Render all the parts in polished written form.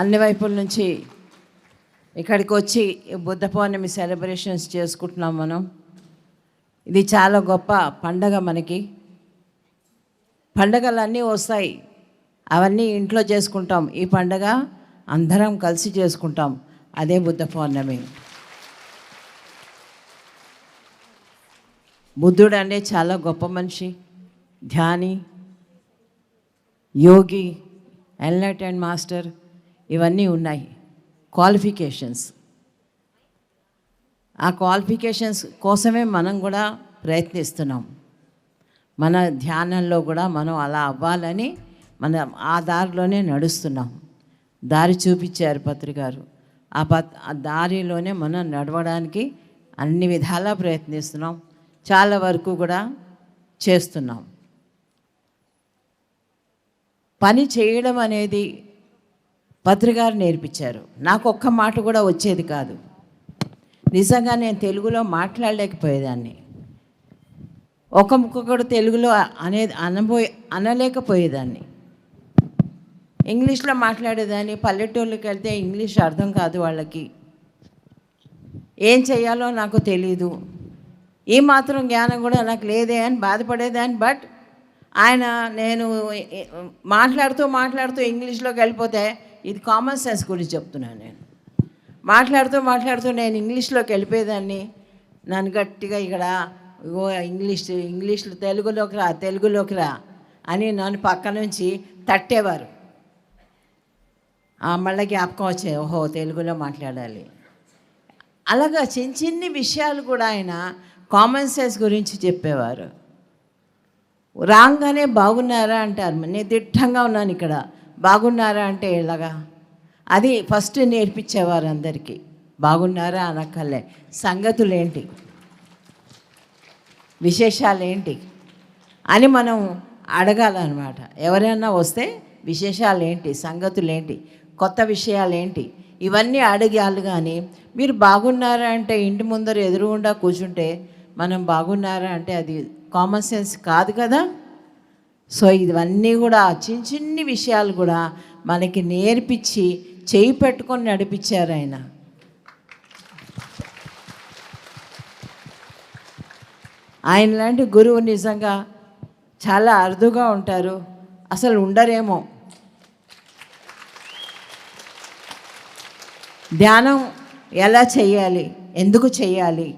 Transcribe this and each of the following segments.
అన్ని వైపుల నుంచి ఇక్కడికి వచ్చి బుద్ధ పౌర్ణమి సెలబ్రేషన్స్ చేసుకుంటున్నాం మనం. ఇది చాలా గొప్ప పండగ. మనకి పండగలన్నీ వస్తాయి, అవన్నీ ఇంట్లో చేసుకుంటాం. ఈ పండగ అందరం కలిసి చేసుకుంటాం, అదే బుద్ధ పౌర్ణమి. బుద్ధుడు అంటే చాలా గొప్ప మనిషి, ధ్యాని, యోగి, ఎన్లైటెండ్ మాస్టర్, ఇవన్నీ ఉన్నాయి క్వాలిఫికేషన్స్. ఆ క్వాలిఫికేషన్స్ కోసమే మనం కూడా ప్రయత్నిస్తున్నాం. మన ధ్యానంలో కూడా మనం అలా అవ్వాలని మనం ఆ దారిలోనే నడుస్తున్నాం. దారి చూపించారు పత్రికారు. ఆ దారిలోనే మనం నడవడానికి అన్ని విధాలా ప్రయత్నిస్తున్నాం, చాలా వరకు కూడా చేస్తున్నాం. పని చేయడం అనేది పత్రికారు నేర్పించారు. నాకు ఒక్క మాట కూడా వచ్చేది కాదు. నిజంగా నేను తెలుగులో మాట్లాడలేకపోయేదాన్ని. ఒక ముక్క కూడా తెలుగులో అనలేకపోయేదాన్ని. ఇంగ్లీష్లో మాట్లాడేదాన్ని. పల్లెటూళ్ళకి వెళ్తే ఇంగ్లీష్ అర్థం కాదు వాళ్ళకి. ఏం చేయాలో నాకు తెలీదు. ఈ మాత్రం జ్ఞానం కూడా నాకు లేదే అని బాధపడేదాన్ని. బట్ నేను మాట్లాడుతూ ఇంగ్లీష్లోకి వెళ్ళిపోతే, ఇది కామన్ సెన్స్ గురించి చెప్తున్నాను. నేను మాట్లాడుతూ నేను ఇంగ్లీష్లోకి వెళ్ళిపోయేదాన్ని. నన్ను గట్టిగా ఇక్కడ ఇంగ్లీష్లో తెలుగులోకి రా అని నన్ను పక్క నుంచి తట్టేవారు. మళ్ళీ జ్ఞాపకం వచ్చాయి, ఓహో తెలుగులో మాట్లాడాలి. అలాగా చిన్ని విషయాలు కూడా ఆయన కామన్ సెన్స్ గురించి చెప్పేవారు. రాగానే బాగున్నారా అంటారు. నేను దిట్టంగా ఉన్నాను ఇక్కడ, బాగున్నారా అంటే ఇలాగా, అది ఫస్ట్ నేర్పించేవారు అందరికీ. బాగున్నారా అనక్కర్లే, సంగతులేంటి, విశేషాలేంటి అని మనం అడగాలన్నమాట. ఎవరైనా వస్తే విశేషాలేంటి, సంగతులేంటి, కొత్త విషయాలేంటి, ఇవన్నీ అడిగాలి. కానీ మీరు బాగున్నారా అంటే ఇంటి ముందర ఎదురుగుండా కూర్చుంటే మనం బాగున్నారా అంటే అది కామన్ సెన్స్ కాదు కదా. సో ఇవన్నీ కూడా చిన్ని విషయాలు కూడా మనకి నేర్పించి చేయి పెట్టుకొని నడిపించారు ఆయన. ఆయన లాంటి గురువు నిజంగా చాలా అరుదుగా ఉంటారు, అసలు ఉండరేమో. ధ్యానం ఎలా చేయాలి, ఎందుకు చేయాలి,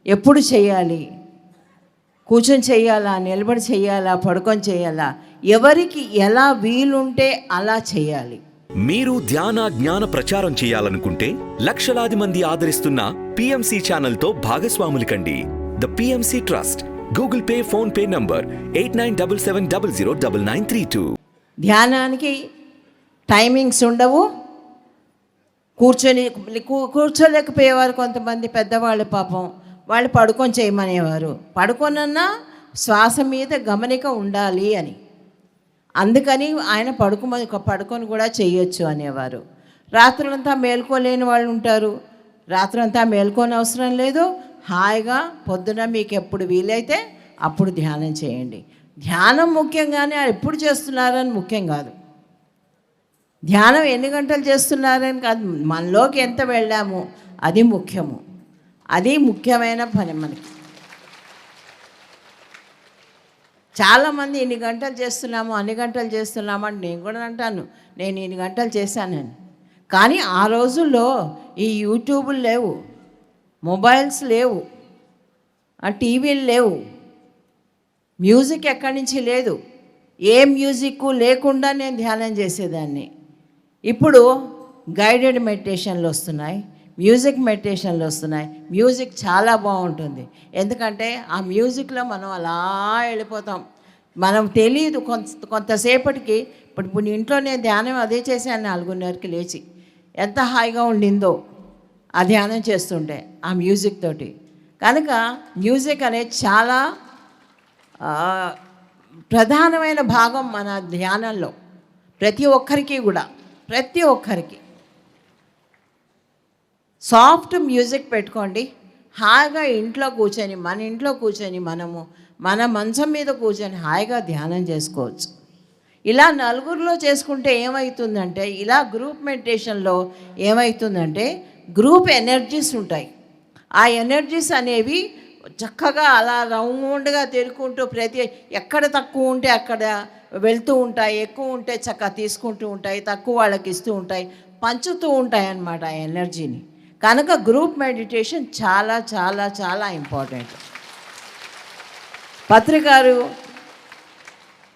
ఎప్పుడు చేయాలి, కూర్చొని చేయాలా, నిలబడి చేయాలా, పడుకొని చేయాలా, ఎవరికి ఎలా వీలుంటే అలా చేయాలి. మీరు ధ్యాన జ్ఞాన ప్రచారం చేయాలనుకుంటే లక్షలాది మంది ఆదరిస్తున్న PMC ఛానల్తో భాగస్వాములు కండి. The PMC trust, Google pay, phone pay number 8977009932. ధ్యానానికి టైమింగ్స్ ఉండవు. కూర్చోలేకపోయేవారు కొంతమంది పెద్దవాళ్ళు, పాపం వాళ్ళు పడుకొని చేయమనేవారు. పడుకోనన్నా శ్వాస మీద గమనిక ఉండాలి అని, అందుకని ఆయన పడుకొని కూడా చేయొచ్చు అనేవారు. రాత్రులంతా మేల్కోలేని వాళ్ళు ఉంటారు. రాత్రంతా మేల్కొని అవసరం లేదు, హాయిగా పొద్దున మీకు ఎప్పుడు వీలైతే అప్పుడు ధ్యానం చేయండి. ధ్యానం ముఖ్యంగానే ఎప్పుడు చేస్తున్నారని ముఖ్యం కాదు. ధ్యానం ఎన్ని గంటలు చేస్తున్నారని కాదు, మనలోకి ఎంత వెళ్ళాము అది ముఖ్యము. అది ముఖ్యమైన పని మనకి. చాలామంది ఇన్ని గంటలు చేస్తున్నాము, అన్ని గంటలు చేస్తున్నాము అని నేను కూడా అంటాను, నేను ఇన్ని గంటలు చేశానని. కానీ ఆ రోజుల్లో ఈ యూట్యూబులు లేవు, మొబైల్స్ లేవు, టీవీలు లేవు, మ్యూజిక్ ఎక్కడి నుంచి లేదు. ఏ మ్యూజిక్ లేకుండా నేను ధ్యానం చేసేదాన్ని. ఇప్పుడు గైడెడ్ మెడిటేషన్లు వస్తున్నాయి, మ్యూజిక్ మెడిటేషన్లు వస్తున్నాయి. మ్యూజిక్ చాలా బాగుంటుంది, ఎందుకంటే ఆ మ్యూజిక్లో మనం అలా వెళ్ళిపోతాం. మనం తెలియదు కొంతసేపటికి. ఇప్పుడు ఇంట్లో నేను ధ్యానం అదే చేశాను 4:30కి లేచి, ఎంత హాయిగా ఉండిందో ఆ ధ్యానం చేస్తుంటే ఆ మ్యూజిక్ తోటి. కనుక మ్యూజిక్ అనేది చాలా ప్రధానమైన భాగం మన ధ్యానంలో. ప్రతి ఒక్కరికి సాఫ్ట్ మ్యూజిక్ పెట్టుకోండి, హాయిగా ఇంట్లో కూర్చొని, మన ఇంట్లో కూర్చొని, మన మంచం మీద కూర్చొని హాయిగా ధ్యానం చేసుకోవచ్చు. ఇలా నలుగురిలో చేసుకుంటే ఏమవుతుందంటే, ఇలా గ్రూప్ మెడిటేషన్లో ఏమవుతుందంటే గ్రూప్ ఎనర్జీస్ ఉంటాయి. ఆ ఎనర్జీస్ అనేవి చక్కగా అలా రౌండ్గా తిరుగుకుంటూ ఎక్కడ తక్కువ ఉంటే అక్కడ వెళ్తూ ఉంటాయి, ఎక్కువ ఉంటే చక్కగా తీసుకుంటూ ఉంటాయి, తక్కువ వాళ్ళకి ఇస్తూ ఉంటాయి, పంచుతూ ఉంటాయి అన్నమాట ఆ ఎనర్జీని. కనుక గ్రూప్ మెడిటేషన్ చాలా చాలా చాలా ఇంపార్టెంట్. పత్రికారు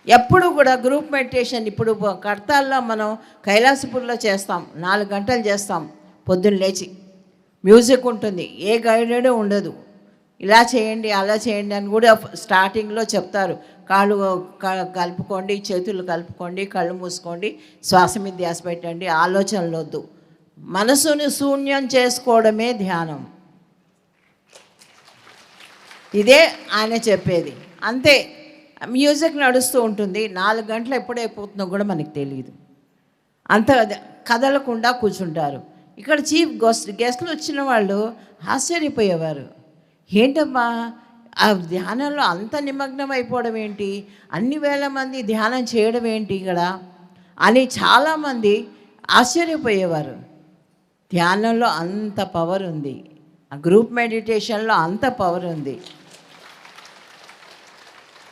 ఎప్పుడు కూడా గ్రూప్ మెడిటేషన్ ఇప్పుడు కడతాల్లో మనం కైలాసపూర్లో చేస్తాం, 4 గంటలు చేస్తాం. పొద్దున్న లేచి మ్యూజిక్ ఉంటుంది, ఏ గైడెడ్ ఉండదు. ఇలా చేయండి అలా చేయండి అని కూడా స్టార్టింగ్లో చెప్తారు. కాళ్ళు కలుపుకోండి, చేతులు కలుపుకోండి, కళ్ళు మూసుకోండి, శ్వాస మీద ధ్యాస పెట్టండి, ఆలోచనలు వద్దు, మనసుని శూన్యం చేసుకోవడమే ధ్యానం. ఇదే ఆయన చెప్పేది. అంతే. మ్యూజిక్ నడుస్తూ ఉంటుంది, 4 గంటలు ఎప్పుడైపోతుందో కూడా మనకు తెలియదు. అంత కదలకుండా కూర్చుంటారు. ఇక్కడ చీఫ్ గెస్ట్లు వచ్చిన వాళ్ళు ఆశ్చర్యపోయేవారు. ఏంటమ్మా ఆ ధ్యానంలో అంత నిమగ్నం అయిపోవడం ఏంటి, అన్ని వేల మంది ధ్యానం చేయడం ఏంటి ఇక్కడ అని చాలామంది ఆశ్చర్యపోయేవారు. ధ్యానంలో అంత పవర్ ఉంది, ఆ గ్రూప్ మెడిటేషన్లో అంత పవర్ ఉంది.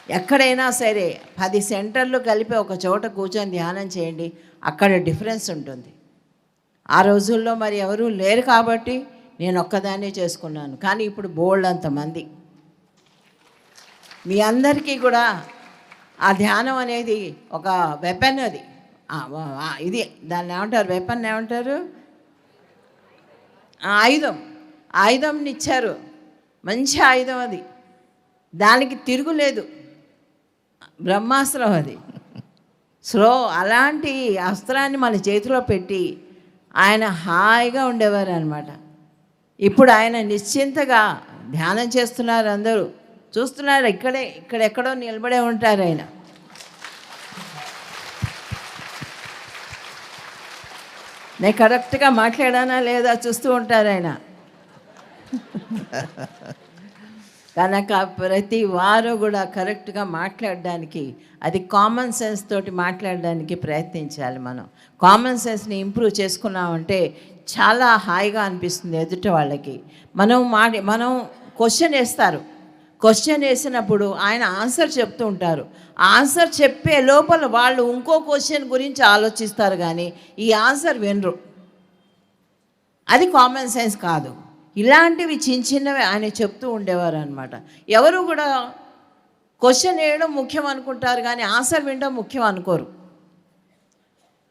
ఎక్కడైనా సరే 10 సెంటర్లు కలిపి ఒక చోట కూర్చొని ధ్యానం చేయండి, అక్కడ డిఫరెన్స్ ఉంటుంది. ఆ రోజుల్లో మరి ఎవరూ లేరు కాబట్టి నేను ఒక్కదాన్నే చేసుకున్నాను. కానీ ఇప్పుడు బోల్డ్ అంతమంది. మీ అందరికీ కూడా ఆ ధ్యానం అనేది ఒక వెపన్. అది ఇది దాన్ని ఏమంటారు, వెపన్ ఏమంటారు, ఆయుధంని ఇచ్చారు. మంచి ఆయుధం అది, దానికి తిరుగులేదు. బ్రహ్మాస్త్రం అది. అలాంటి అస్త్రాన్ని మన చేతిలో పెట్టి ఆయన హాయిగా ఉండేవారు అనమాట. ఇప్పుడు ఆయన నిశ్చింతగా ధ్యానం చేస్తున్నారు, అందరూ చూస్తున్నారు. ఇక్కడెక్కడో నిలబడే ఉంటారు ఆయన. నేను కరెక్ట్గా మాట్లాడానా లేదా చూస్తూ ఉంటారు ఆయన. కనుక ప్రతి వారు కూడా కరెక్ట్గా మాట్లాడడానికి, అది కామన్ సెన్స్ తోటి మాట్లాడడానికి ప్రయత్నించాలి. మనం కామన్ సెన్స్ని ఇంప్రూవ్ చేసుకున్నామంటే చాలా హాయిగా అనిపిస్తుంది ఎదుటి వాళ్ళకి. మనం క్వశ్చన్ వేస్తారు, క్వశ్చన్ వేసినప్పుడు ఆయన ఆన్సర్ చెప్తూ ఉంటారు. ఆన్సర్ చెప్పే లోపల వాళ్ళు ఇంకో క్వశ్చన్ గురించి ఆలోచిస్తారు, కానీ ఈ ఆన్సర్ వినరు. అది కామన్ సెన్స్ కాదు. ఇలాంటివి చిన్నవి ఆయన చెప్తూ ఉండేవారు అనమాట. ఎవరు కూడా క్వశ్చన్ వేయడం ముఖ్యం అనుకుంటారు, కానీ ఆన్సర్ వినడం ముఖ్యం అనుకోరు.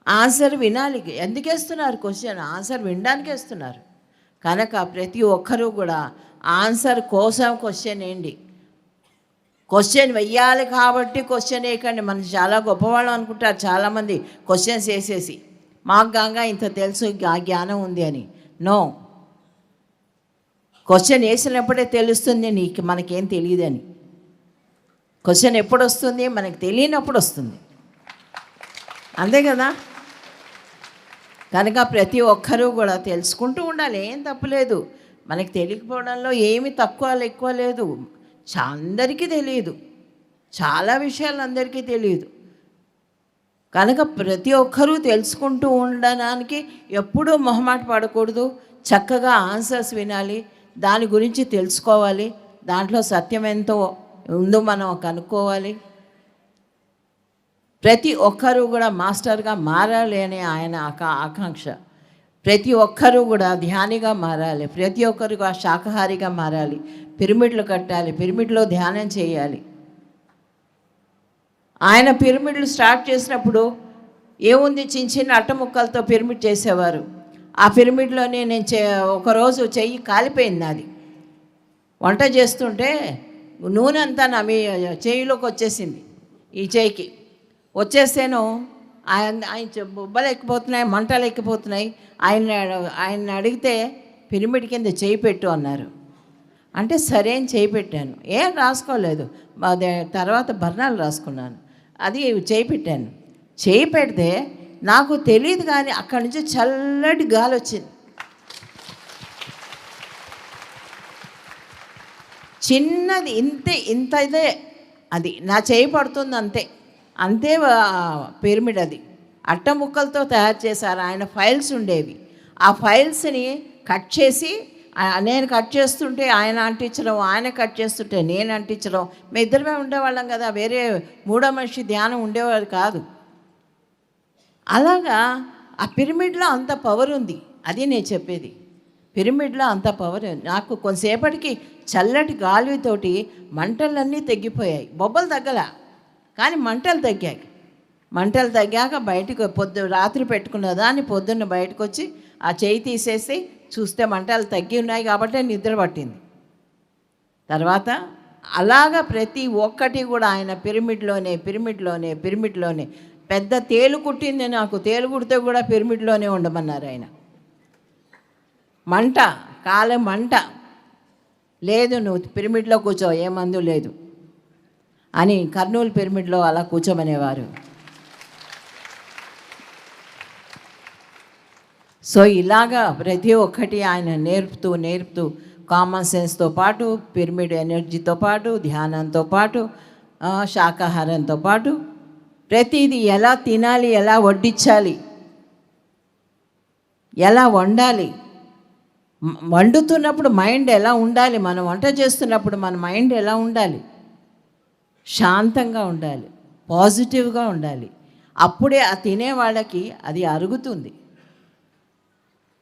ఆన్సర్ వినాలి. ఎందుకు వేస్తున్నారు క్వశ్చన్? ఆన్సర్ వినడానికి వేస్తున్నారు. కనుక ప్రతి ఒక్కరూ కూడా ఆన్సర్ కోసం క్వశ్చన్ వేయండి. క్వశ్చన్ వెయ్యాలి కాబట్టి క్వశ్చన్ వేయకండి. మనం చాలా గొప్పవాళ్ళం అనుకుంటారు చాలామంది క్వశ్చన్స్ వేసేసి, మాకు గంగా ఇంత తెలుసు, జ్ఞానం ఉంది అని. నో, క్వశ్చన్ వేసినప్పుడే తెలుస్తుంది మనకేం తెలియదని. క్వశ్చన్ ఎప్పుడు వస్తుంది? మనకు తెలియనప్పుడు వస్తుంది, అంతే కదా. కనుక ప్రతి ఒక్కరూ కూడా తెలుసుకుంటూ ఉండాలి, ఏం తప్పులేదు. మనకి తెలియకపోవడంలో ఏమి తక్కువ ఎక్కువ లేదు. అందరికీ తెలియదు, చాలా విషయాలు అందరికీ తెలియదు. కనుక ప్రతి ఒక్కరూ తెలుసుకుంటూ ఉండడానికి ఎప్పుడూ మొహమాట పడకూడదు. చక్కగా ఆన్సర్స్ వినాలి, దాని గురించి తెలుసుకోవాలి, దాంట్లో సత్యం ఎంతో ఉందో మనం కనుక్కోవాలి. ప్రతి ఒక్కరూ కూడా మాస్టర్గా మారాలి అనే ఆయన ఆకాంక్ష. ప్రతి ఒక్కరూ కూడా ధ్యానిగా మారాలి, ప్రతి ఒక్కరు శాకాహారిగా మారాలి, పిరమిడ్లు కట్టాలి, పిరమిడ్లో ధ్యానం చేయాలి. ఆయన పిరమిడ్లు స్టార్ట్ చేసినప్పుడు ఏముంది, చిన్న అట్టముక్కలతో పిరమిడ్ చేసేవారు. ఆ పిరమిడ్లోనే నేను ఒకరోజు చెయ్యి కాలిపోయింది. అది వంట చేస్తుంటే నూనె అంతా నా చెయ్యిలోకి వచ్చేసింది. ఈ చెయ్యికి వచ్చేస్తేను ఆయన బొబ్బలు ఎక్కిపోతున్నాయి, మంటలు ఎక్కిపోతున్నాయి. ఆయన అడిగితే పిరమిడ్ కింద చేయి పెట్టు అన్నారు. అంటే సరే అని చేయి పెట్టాను. ఏం రాసుకోలేదు, తర్వాత బర్ణాలు రాసుకున్నాను. అది చేయి పెట్టాను. చేయి పెడితే నాకు తెలియదు, కానీ అక్కడి నుంచి చల్లటి గాలి వచ్చింది. చిన్నది ఇంతే, ఇంత ఇదే, అది నా చేయి పడుతుంది అంతే. అంతే పిరమిడ్ అది అట్ట ముక్కలతో తయారు చేశారు. ఆయన ఫైల్స్ ఉండేవి. ఆ ఫైల్స్ని కట్ చేసి నేను కట్ చేస్తుంటే ఆయన అంటించడం, ఆయన కట్ చేస్తుంటే నేను అంటించడం. మేము ఇద్దరమే ఉండేవాళ్ళం కదా, వేరే మూడో మనిషి ధ్యానం ఉండేవాడు కాదు. అలాగా ఆ పిరమిడ్లో అంత పవర్ ఉంది. అది నేను చెప్పేది, పిరమిడ్లో అంత పవర్. నాకు కొంతసేపటికి చల్లటి గాలితోటి మంటలన్నీ తగ్గిపోయాయి. బొబ్బలు తగ్గల, కానీ మంటలు తగ్గాయి. మంటలు తగ్గాక బయటకు రాత్రి పెట్టుకున్న దాన్ని పొద్దున్న బయటకు వచ్చి ఆ చేయి తీసేసి చూస్తే మంటలు తగ్గి ఉన్నాయి కాబట్టి నిద్ర పట్టింది. తర్వాత అలాగా ప్రతి ఒక్కటి కూడా ఆయన పిరమిడ్లోనే పెద్ద తేలు కుట్టింది నాకు. తేలు కుడితే కూడా పిరమిడ్లోనే ఉండమన్నారు ఆయన. మంట మంట లేదు, నువ్వు పిరమిడ్లో కూర్చో, ఏ మందు లేదు అని కర్నూలు పిరమిడ్లో అలా కూర్చోమనేవారు. సో ఇలాగా ప్రతి ఒక్కటి ఆయన నేర్పుతూ కామన్ సెన్స్తో పాటు, పిరమిడ్ ఎనర్జీతో పాటు, ధ్యానంతో పాటు, శాకాహారంతో పాటు ప్రతిదీ ఎలా తినాలి, ఎలా వడ్డించాలి, ఎలా వండాలి, వండుతున్నప్పుడు మైండ్ ఎలా ఉండాలి, మనం వంట చేస్తున్నప్పుడు మన మైండ్ ఎలా ఉండాలి, శాంతంగా ఉండాలి, పాజిటివ్గా ఉండాలి. అప్పుడే ఆ తినే వాళ్ళకి అది అరుగుతుంది.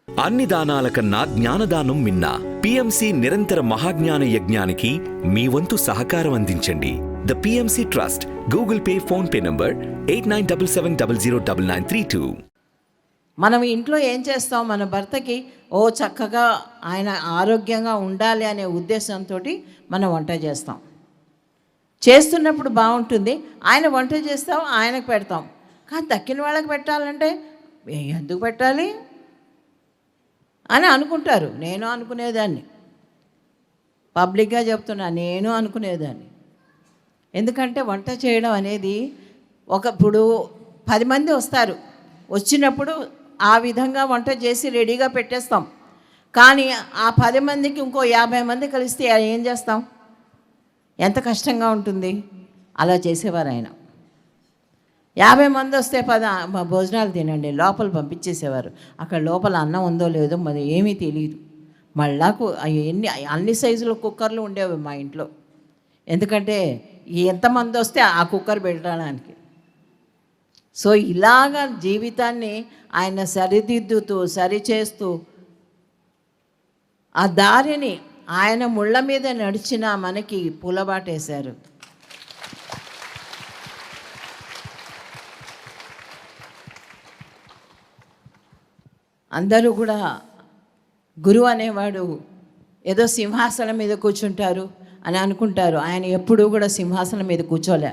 అన్ని దానాల కన్నా జ్ఞానదానం మిన్న. పిఎంసి నిరంతర మహాజ్ఞాన యజ్ఞానికి మీ వంతు సహకారం అందించండి. The PMC trust. Google pay, phone pay number 8977009932. మనం ఇంట్లో ఏం చేస్తాం, మన భర్తకి చక్కగా ఆయన ఆరోగ్యంగా ఉండాలి అనే ఉద్దేశంతో మనం వంట చేస్తాం. చేస్తున్నప్పుడు బాగుంటుంది, ఆయన వంట చేస్తాం, ఆయనకు పెడతాం. కానీ తక్కిన వాళ్ళకి పెట్టాలంటే ఎందుకు పెట్టాలి అని అనుకుంటారు. నేను అనుకునేదాన్ని, పబ్లిక్గా చెప్తున్నా, నేను అనుకునేదాన్ని. ఎందుకంటే వంట చేయడం అనేది ఇప్పుడు 10 మంది వస్తారు, వచ్చినప్పుడు ఆ విధంగా వంట చేసి రెడీగా పెట్టేస్తాం. కానీ ఆ 10 మందికి ఇంకో 50 మంది కలిస్తే ఏం చేస్తాం, ఎంత కష్టంగా ఉంటుంది. అలా చేసేవారు ఆయన. 50 మంది వస్తే భోజనాలు తినండి లోపల పంపించేసేవారు. అక్కడ లోపల అన్నం ఉందో లేదో మరి ఏమీ తెలియదు. మళ్ళా అన్ని సైజుల కుక్కర్లు ఉండేవి మా ఇంట్లో. ఎందుకంటే ఎంతమంది వస్తే ఆ కుక్కర్ పెట్టడానికి. సో ఇలాగా జీవితాన్ని ఆయన సరిదిద్దుతూ సరిచేస్తూ ఆ దారిని ఆయన ముళ్ళ మీద నడిచిన మనకి పూలబాటేశారు. అందరూ కూడా గురువు అనేవాడు ఏదో సింహాసనం మీద కూర్చుంటారు అని అనుకుంటారు. ఆయన ఎప్పుడూ కూడా సింహాసనం మీద కూర్చోలే.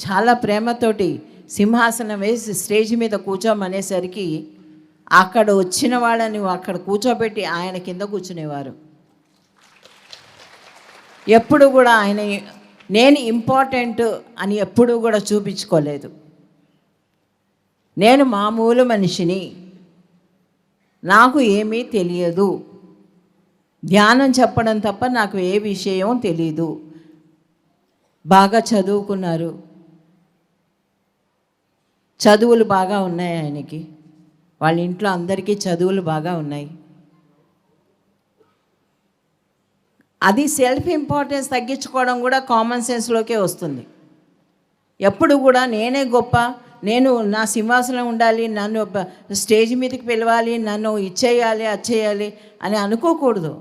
చాలా ప్రేమతోటి సింహాసనం వేసి స్టేజ్ మీద కూర్చోమనేసరికి అక్కడ వచ్చిన వాళ్ళని అక్కడ కూర్చోబెట్టి ఆయన కింద కూర్చునేవారు. ఎప్పుడు కూడా ఆయన నేను ఇంపార్టెంట్ అని ఎప్పుడూ కూడా చూపించుకోలేదు. నేను మామూలు మనిషిని, నాకు ఏమీ తెలియదు, ధ్యానం చెప్పడం తప్ప నాకు ఏ విషయం తెలీదు. బాగా చదువుకున్నారు, చదువులు బాగా ఉన్నాయి ఆయనకి, వాళ్ళ ఇంట్లో అందరికీ చదువులు బాగా ఉన్నాయి. అది సెల్ఫ్ ఇంపార్టెన్స్ తగ్గించుకోవడం కూడా కామన్ సెన్స్లోకే వస్తుంది. ఎప్పుడు కూడా నేనే గొప్ప, నేను నా సింహాసనం ఉండాలి, నన్ను స్టేజ్ మీదకి పిలవాలి, నన్ను ఇచ్చేయాలి అచ్చేయాలి అని అనుకోకూడదు.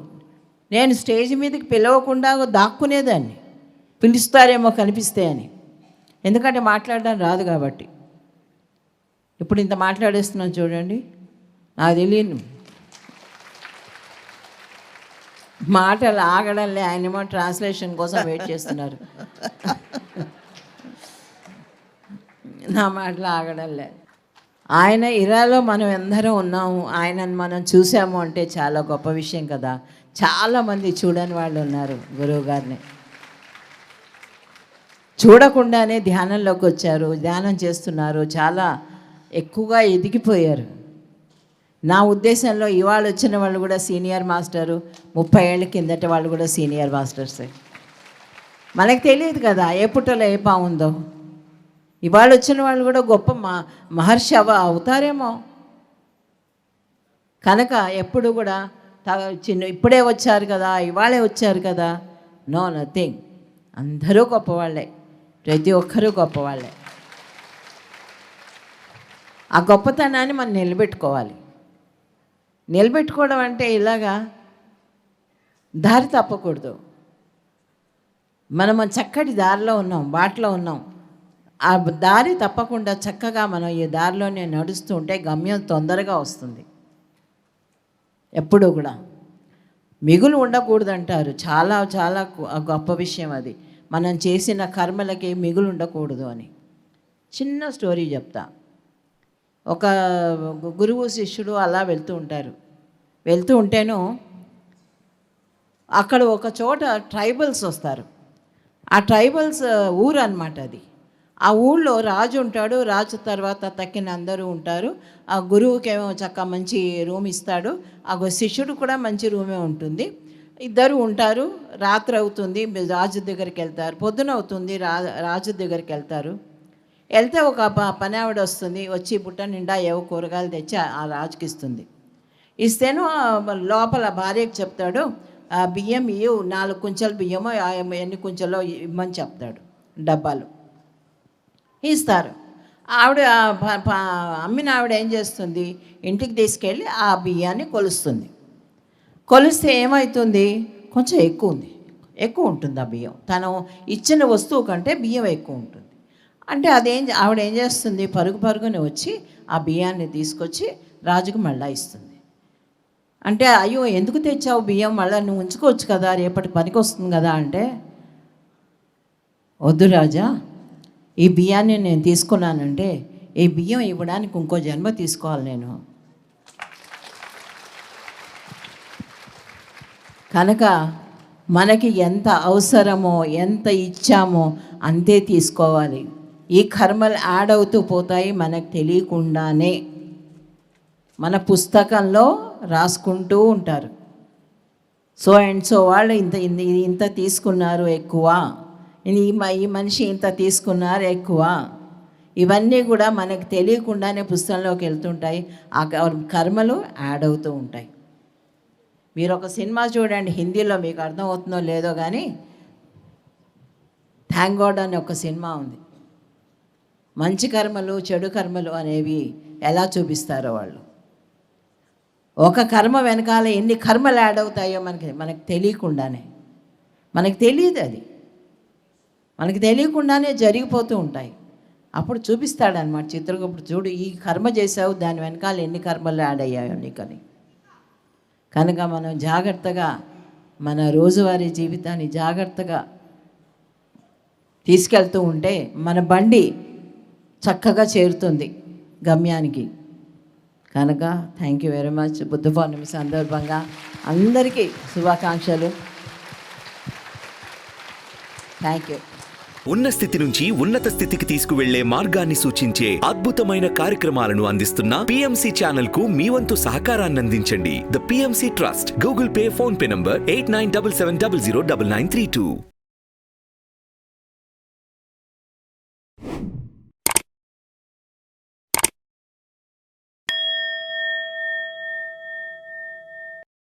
నేను స్టేజ్ మీదకి పిలవకుండా దాక్కునేదాన్ని, పిలుస్తారేమో కనిపిస్తే అని. ఎందుకంటే మాట్లాడడం రాదు కాబట్టి. ఇప్పుడు ఇంత మాట్లాడేస్తున్నాను చూడండి, నాకు తెలియను, మాటలు ఆగడంలే. ఆయనేమో ట్రాన్స్లేషన్ కోసం వెయిట్ చేస్తున్నారు. నా మాటలు ఆగడంలే. ఆయన ఇరాలో మనం అందరం ఉన్నాము, ఆయనను మనం చూసాము అంటే చాలా గొప్ప విషయం కదా. చాలామంది చూడని వాళ్ళు ఉన్నారు. గురువు గారిని చూడకుండానే ధ్యానంలోకి వచ్చారు, ధ్యానం చేస్తున్నారు, చాలా ఎక్కువగా ఎదిగిపోయారు. నా ఉద్దేశంలో ఇవాళ వచ్చిన వాళ్ళు కూడా సీనియర్ మాస్టరు, 30 ఏళ్ళ కిందట వాళ్ళు కూడా సీనియర్ మాస్టర్సే. మనకు తెలియదు కదా ఏ పుట్టలో ఏ బాగుందో. ఇవాళ వచ్చిన వాళ్ళు కూడా గొప్ప మహర్షి అవుతారేమో. కనుక ఎప్పుడు కూడా ఇప్పుడే వచ్చారు కదా, ఇవాళే వచ్చారు కదా, నో నథింగ్. అందరూ గొప్పవాళ్ళే, ప్రతి ఒక్కరూ గొప్పవాళ్ళే. ఆ గొప్పతనాన్ని మనం నిలబెట్టుకోవాలి. నిలబెట్టుకోవడం అంటే ఇలాగా దారి తప్పకూడదు. మనం చక్కటి దారిలో ఉన్నాం, బాటలో ఉన్నాం. ఆ దారి తప్పకుండా చక్కగా మనం ఈ దారిలోనే నడుస్తూ ఉంటే గమ్యం తొందరగా వస్తుంది. ఎప్పుడూ కూడా మిగులు ఉండకూడదు అంటారు. చాలా చాలా గొప్ప విషయం అది. మనం చేసిన కర్మలకి మిగులు ఉండకూడదు అని. చిన్న స్టోరీ చెప్తా. ఒక గురువు శిష్యుడు అలా వెళ్తూ ఉంటారు. వెళ్తూ ఉంటేను అక్కడ ఒక చోట ట్రైబల్స్ వస్తారు. ఆ ట్రైబల్స్ ఊరు అన్నమాట అది. ఆ ఊళ్ళో రాజు ఉంటాడు. రాజు తర్వాత తక్కిన అందరూ ఉంటారు. ఆ గురువుకేమో చక్క మంచి రూమ్ ఇస్తాడు. ఆ శిష్యుడు కూడా మంచి రూమే ఉంటుంది. ఇద్దరు ఉంటారు. రాత్రి అవుతుంది, రాజు దగ్గరికి వెళ్తారు. పొద్దున అవుతుంది, రాజు దగ్గరికి వెళ్తారు. వెళ్తే ఒక పని ఆవిడ వస్తుంది. వచ్చి బుట్ట నిండా ఏవో కూరగాయలు తెచ్చి ఆ రాజుకి ఇస్తుంది. ఇస్తేను లోపల భార్యకు చెప్తాడు, బియ్యం ఇయ్యు, 4 కుంచెలు బియ్యమో ఎన్ని కుంచెలో ఇమ్మని చెప్తాడు. డబ్బాలు ఇస్తారు. ఆవిడ అమ్మిన ఆవిడ ఏం చేస్తుంది, ఇంటికి తీసుకెళ్ళి ఆ బియ్యాన్ని కొలుస్తుంది. కొలిస్తే ఏమవుతుంది, కొంచెం ఎక్కువ ఉంటుంది ఆ బియ్యం. తను ఇచ్చిన వస్తువు కంటే బియ్యం ఎక్కువ ఉంటుంది. అంటే ఆవిడ ఏం చేస్తుంది, పరుగుని వచ్చి ఆ బియ్యాన్ని తీసుకొచ్చి రాజుకు మళ్ళా ఇస్తుంది. అంటే అయ్యో ఎందుకు తెచ్చావు బియ్యం, మళ్ళీ నువ్వు ఉంచుకోవచ్చు కదా, రేపటి పనికి వస్తుంది కదా. అంటే వద్దు రాజా, ఈ బియ్యాన్ని నేను తీసుకున్నానంటే ఈ బియ్యం ఇవ్వడానికి ఇంకో జన్మ తీసుకోవాలి నేను. కనుక మనకి ఎంత అవసరమో ఎంత ఇచ్చామో అంతే తీసుకోవాలి. ఈ కర్మలు యాడ్ అవుతూ పోతాయి మనకు తెలియకుండానే. మన పుస్తకంలో రాసుకుంటూ ఉంటారు, సో అండ్ సో వాళ్ళు ఇంత తీసుకున్నారు ఎక్కువ, ఈ మనిషి ఇంత తీసుకున్నారు ఎక్కువ. ఇవన్నీ కూడా మనకు తెలియకుండానే పుస్తకంలోకి వెళ్తుంటాయి. ఆ కర్మలు యాడ్ అవుతూ ఉంటాయి. మీరు ఒక సినిమా చూడండి, హిందీలో మీకు అర్థమవుతుందో లేదో కానీ, థ్యాంక్ గాడ్ అని ఒక సినిమా ఉంది. మంచి కర్మలు చెడు కర్మలు అనేవి ఎలా చూపిస్తారో వాళ్ళు. ఒక కర్మ వెనకాల ఎన్ని కర్మలు యాడ్ అవుతాయో మనకు తెలియకుండానే, మనకు తెలియదు అది, మనకు తెలియకుండానే జరిగిపోతూ ఉంటాయి. అప్పుడు చూపిస్తాడనమాట చిత్రగుప్తుడు, చూడు ఈ కర్మ చేసావు, దాని వెనకాల ఎన్ని కర్మలు యాడ్ అయ్యాయో నీకని. కనుక మనం జాగ్రత్తగా మన రోజువారీ జీవితాన్ని జాగ్రత్తగా తీసుకెళ్తూ ఉంటే మన బండి చక్కగా చేరుతుంది గమ్యానికి. కనుక thank you very much. Buddha Purnima సందర్భంగా అందరికీ శుభాకాంక్షలు. Thank you. ఉన్న స్థితి నుంచి ఉన్నత స్థితికి తీసుకువెళ్లే మార్గాన్ని సూచించే అద్భుతమైన కార్యక్రమాలను అందిస్తున్న PMC ఛానల్ కు మీ వంతు సహకారాన్ని అందించండి. The PMC trust. Google pay, phone pay number 8977009932.